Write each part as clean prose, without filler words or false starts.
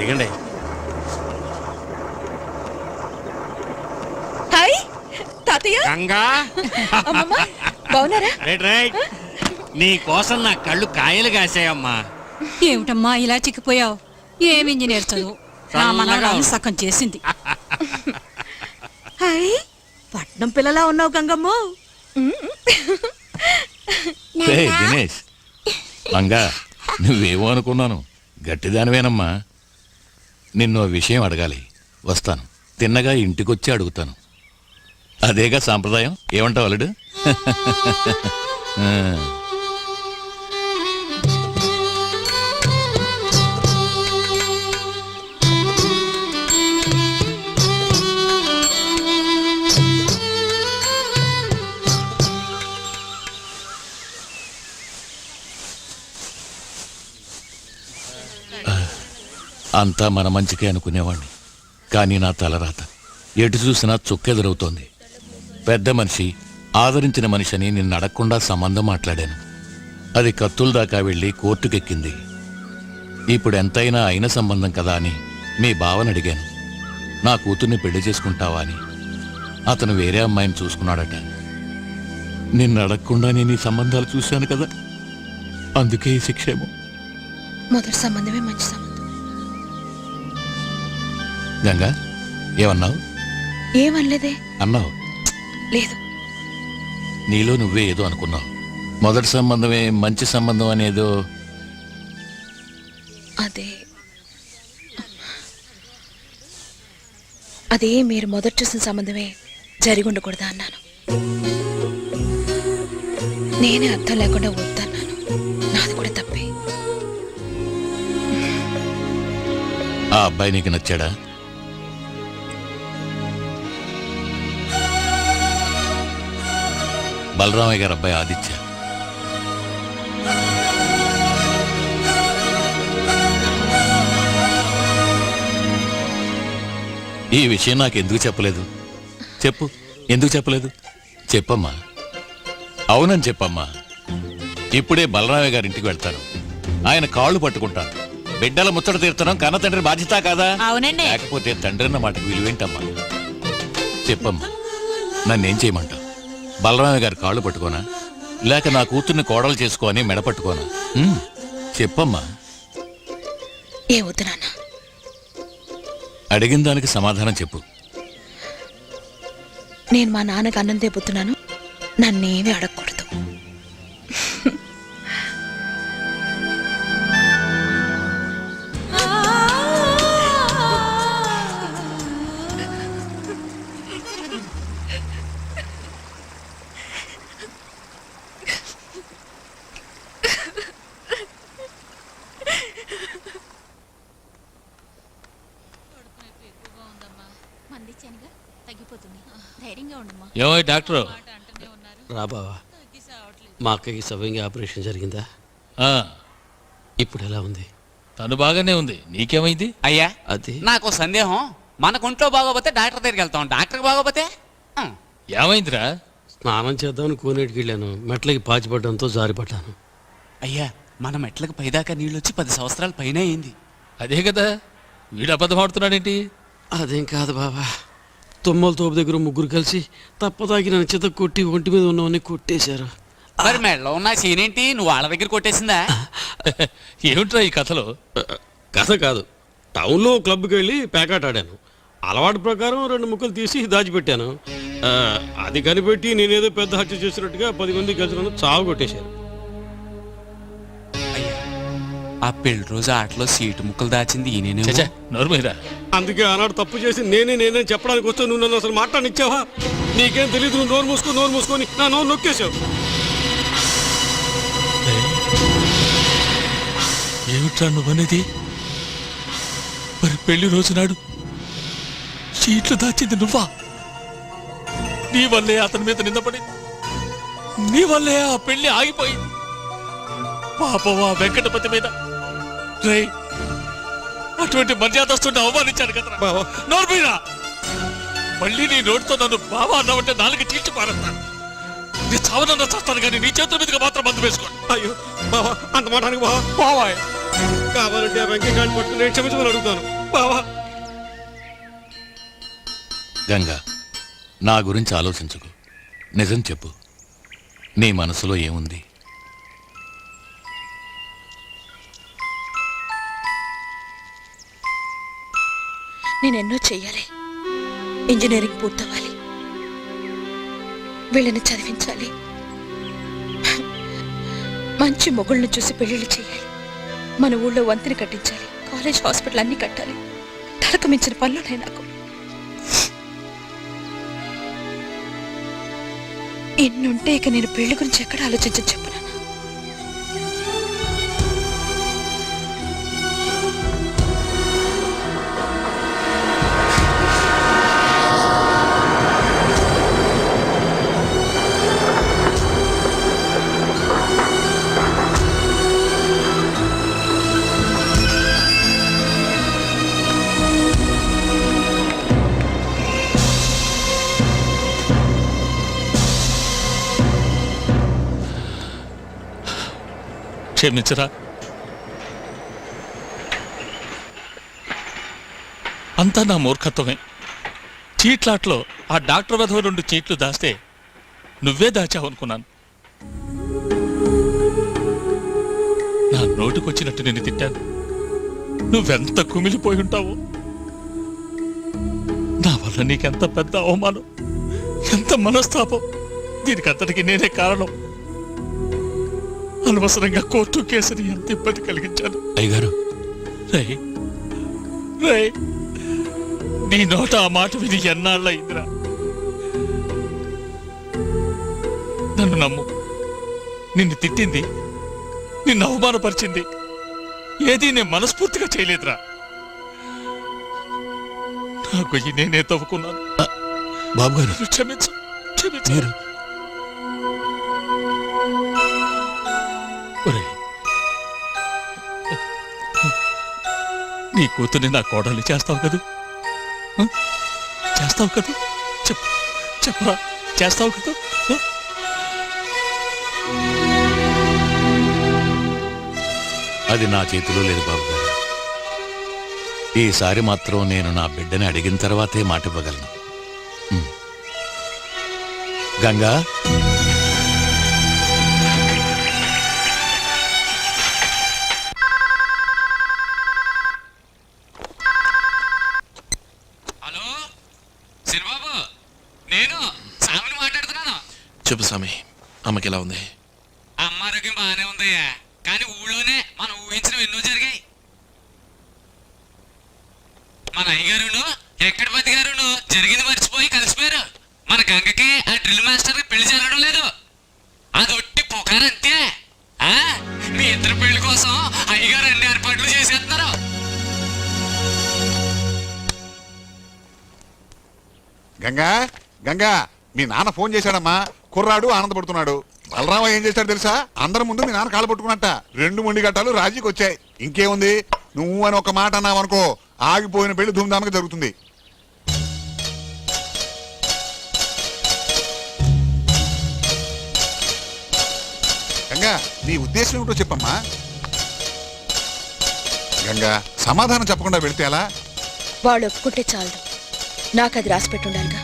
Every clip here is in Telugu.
దిగండి. హాయ్ తాతయ్య. గంగా అమ్మమ్మ బాగున్నారా? రైట్ నీ కోసం నా కళ్ళు కాయలు కాసాయమ్మా. ఏమిటమ్మా ఇలా చిక్కిపోయావు? ఏం ఇంజనీర్ చదువు నా మనవరాలు సగం చేసింది. హాయ్ పట్నం పిల్లలా ఉన్నావు గంగమ్మ. దినేష్ మంగా నువ్వేమో అనుకున్నాను, గట్టిదానివేనమ్మా. నిన్ను విషయం అడగాలి, వస్తాను. తిన్నగా ఇంటికొచ్చి అడుగుతాను. అదేగా సాంప్రదాయం. ఏమంటావు అల్లుడు? అంతా మన మంచికే అనుకునేవాణ్ణి, కానీ నా తలరాత ఎటు చూసినా చుక్కెదురవుతోంది. పెద్ద మనిషి, ఆదరించిన మనిషి అని నిన్ను అడగకుండా సంబంధం మాట్లాడాను. అది కత్తుల దాకా వెళ్ళి కోర్టుకెక్కింది. ఇప్పుడు ఎంతైనా అయిన సంబంధం కదా అని మీ బావని అడిగాను, నా కూతుర్ని పెళ్లి చేసుకుంటావా అని. అతను వేరే అమ్మాయిని చూసుకున్నాడట. నిన్ను అడగకుండా నేను ఈ సంబంధాలు చూశాను కదా, అందుకే ఈ శిక్షేమో. మొదటి సంబంధమే మంచి సంబంధం. గంగా ఏమన్నావు? ఏమనలేదే. అన్నావు లేదు. నీలో నువ్వే ఏదో అనుకున్నావు. మొదటి సంబంధమే మంచి సంబంధం అనేదో. అదే మీరు మొదట చూసిన సంబంధమే జరిగి ఉండకూడదా అన్నాను. నేనే అర్థం లేకుండా వద్దన్నాను. నాది కూడా తప్పే. ఆ అబ్బాయి నీకు నచ్చాడా? బలరామయ్య గారు అబ్బాయి ఆదిత్య. ఈ విషయం నాకు ఎందుకు చెప్పలేదు? చెప్పు, ఎందుకు చెప్పలేదు? చెప్పమ్మా. అవునని చెప్పమ్మా. ఇప్పుడే బలరామయ్య గారి ఇంటికి వెళ్తాను, ఆయన కాళ్ళు పట్టుకుంటాను. బిడ్డల ముచ్చట తీర్చడం కన్న తండ్రి బాధ్యత కాదా? అవునండి. లేకపోతే తండ్రి అన్న మాటకు విలువేంటమ్మా? చెప్పమ్మా, నన్నేం చేయమంటావు? బలరామయ్య గారి కాళ్ళు పట్టుకోనా, లేక నా కూతుర్ని కోడలు చేసుకోని మెడ పట్టుకోనా? చెప్పమ్మా. ఏ వద్దు నాన్న. అడిగిన దానికి సమాధానం చెప్పు. నేను మా నాన్నకు అన్నం తెప్పుతున్నాను, నన్నేమీ అడగకూడదు. ఏమో డాక్టర్ రా బావా, మా అక్కకి సవ్యంగా ఆపరేషన్ జరిగిందా? ఇప్పుడు ఎలా ఉంది? తను బాగానే ఉంది. నీకేమైంది? అయ్యా అది నాకు సందేహం. మనకు ఒంట్లో బాగోపోతే డాక్టర్ దగ్గరికి వెళ్తాం, డాక్టర్ బాగోపోతే ఏమైందిరా? స్నానం చేద్దామని కోనేటికి వెళ్ళాను, మెట్లకి పాచిపడడంతో జారిపడ్డాను. అయ్యా మన మెట్లకు పైదాకా నీళ్ళు వచ్చి 10 సంవత్సరాల పైన అయింది. అదే కదా, వీడు అబద్ధం ఆడుతున్నాడేంటి? అదేం కాదు బాబా, తుమ్మల తోపు దగ్గర ముగ్గురు కలిసి తప్పదాకి నన్ను చిత కొట్టి ఒంటి మీద ఉన్నవన్నీ కొట్టేశారు. మరి మెడలో ఉన్న సీనేంటి, నువ్వు వాళ్ళ దగ్గర కొట్టేసిందా? ఏమిట్రా ఈ కథలో? కథ కాదు, టౌన్లో క్లబ్కి వెళ్ళి ప్యాకాట్ ఆడాను. అలవాటు ప్రకారం 2 ముక్కలు తీసి దాచిపెట్టాను. అది కనిపెట్టి నేనేదో పెద్ద హత్య చేసినట్టుగా 10 మంది కలిసి నన్ను చావు కొట్టేశారు. ఆ పెళ్లి రోజు ఆటలో సీటు ముక్కలు దాచింది ఈయనే. నోరుమీరా. అందుకే ఆనాడు తప్పు చేసి నేనే చెప్పడానికి వస్తే నువ్వు నన్ను అసలు మాట్లాడిచ్చావా? నీకేం తెలియదు, నువ్వు నోరు మూసుకొని నా నోరు నొక్కేశావు. ఏమిట్రా నువ్వనేది? మరి పెళ్లి రోజు నాడు సీట్లు దాచింది నువ్వా? నీ వల్లే అతని మీద నిందపడి, నీ వల్లే ఆ పెళ్లి ఆగిపోయింది. పాపం ఆ వెంకటపతి మీద అటువంటి మర్యాదస్తుని అవమానించాను కదా. నోర్మీరా, మళ్ళీ నీ నోటితో నన్ను బావా అన్నావంటే 4 చీల్చి పారేస్తాను. నీ చావనన్నా చేస్తాను కానీ నీ చేతుల మీదుగా మాత్రం మందు వేసుకోండి. అయ్యో బావా, అంత మాటానికి బావా. కావాలంటే ఆ వెంకయ్య గాడిని పట్టుకుని నేను క్షమించమని అడుగుతాను బావా. గంగా, నా గురించి ఆలోచించుకు. నిజం చెప్పు, నీ మనసులో ఏముంది? నేనెన్నో చెయ్యాలి. ఇంజనీరింగ్ పూర్తవ్వాలి, వీళ్ళని చదివించాలి, మంచి మొగుళ్ళను చూసి పెళ్లిళ్ళు చేయాలి, మన ఊళ్ళో వంతిని కట్టించాలి, కాలేజ్ హాస్పిటల్ అన్ని కట్టాలి. తలకు మించిన పనులున్నాయి నాకు. ఇన్నుంటే ఇక నేను పెళ్లి గురించి ఎక్కడ ఆలోచించని చెప్పను. క్షమించరా. అంతా నా మూర్ఖత్వమే. చీట్లాట్లో ఆ డాక్టర్ వధవ 2 చీట్లు దాస్తే నువ్వే దాచావనుకున్నాను. నా నోటికొచ్చినట్టు నిన్ను తిట్టాను. నువ్వెంత కుమిలిపోయి ఉంటావో. నా వల్ల నీకెంత పెద్ద అవమానం, ఎంత మనస్తాపం. దీనికంతటికి నేనే కారణం. అనవసరంగా కోర్టు కేసుని ఎంత ఇబ్బంది కలిగించాను. అయ్యగారు, రై రై, నీ నోట ఆ మాట విని ఎన్నాళ్ళయిందిరా. నన్ను నమ్ము. నిన్ను తిట్టింది, నిన్ను అవమానపరిచింది ఏదీ నేను మనస్ఫూర్తిగా చేయలేదురా. నా గొయ్యి నేనే తవ్వుకున్నాను. బాబు గారు, క్షమించు, క్షమించు. ఒరేయ్, నీ కూతుర్ని నా కోడలు చేస్తావు కదూ? చేస్తావు కదూ? చెప్పరా, చేస్తావు కదూ? అది నా చేతిలో లేదు బాబు గారు. ఈసారి మాత్రం నేను నా బిడ్డని అడిగిన తర్వాతే మాట ఇవ్వగలను. గంగా, చెప్పు స్వామి, అమ్మకి ఎలా ఉంది? అమ్మ ఆరోగ్యం బాగానే ఉందయ్యా, కానీ ఊళ్ళోనే మనం ఊహించినవి ఎన్నో జరిగాయి. మన అయ్యగారును వెంకటపతి గారును జరిగింది మర్చిపోయి కలిసిపోయారు. మన గంగకి ఆ డ్రిల్ మాస్టర్ కి పెళ్లి జరగడం లేదు. అదొట్టి పుకారంతే. మీ ఇద్దరు పెళ్లి కోసం అయ్యగారు అన్ని ఏర్పాట్లు చేసేస్తున్నారు. గంగా, గంగా, మీ నాన్న ఫోన్ చేశాడమ్మా. కుర్రాడు ఆనందపడుతున్నాడు. బలరామ ఏం చేశాడు తెలుసా? అందరి ముందు మీ నాన్న కాలు పట్టుకున్నట్ట 2 మొండి గట్టాలు రాజీకి వచ్చాయి. ఇంకేముంది, నువ్వు అని ఒక మాట అన్నావనుకో, ఆగిపోయిన పెళ్లి ధూమ్ధామ్గా జరుగుతుంది. గంగా, నీ ఉద్దేశం ఏమిటో చెప్పమ్మా. గంగా, సమాధానం చెప్పకుండా వెళితే ఎలా? వాళ్ళు ఒప్పుకుంటే చాలు, నాకు అది రాసి పెట్టుండాలిగా.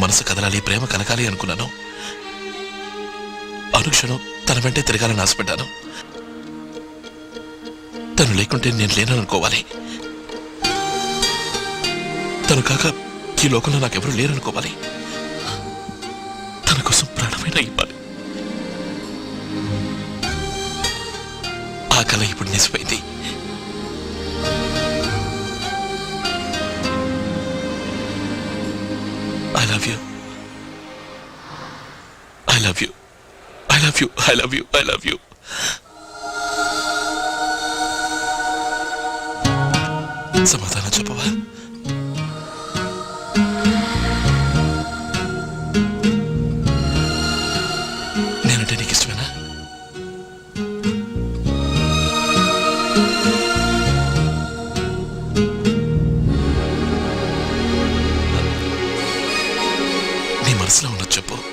మనసు కదలాలి, ప్రేమ కలగాలి అనుకున్నాను. అనుక్షణం తన వెంటే తిరగాలని ఆశపడ్డాను. తను లేకుంటే నేను లేననుకోవాలి. తను కాక ఈ లోకంలో నాకెవరూ లేరనుకోవాలి. తన కోసం ప్రాణమైనా ఇవ్వాలి. ఆ కళ ఇప్పుడు నిజమైంది. I love you. I love you. I love you. I love you. I love you. సమాధానం చెప్పవా? నేనంటే నీకు ఇష్టమేనా? నీ మనసులో ఉన్నది చెప్పు.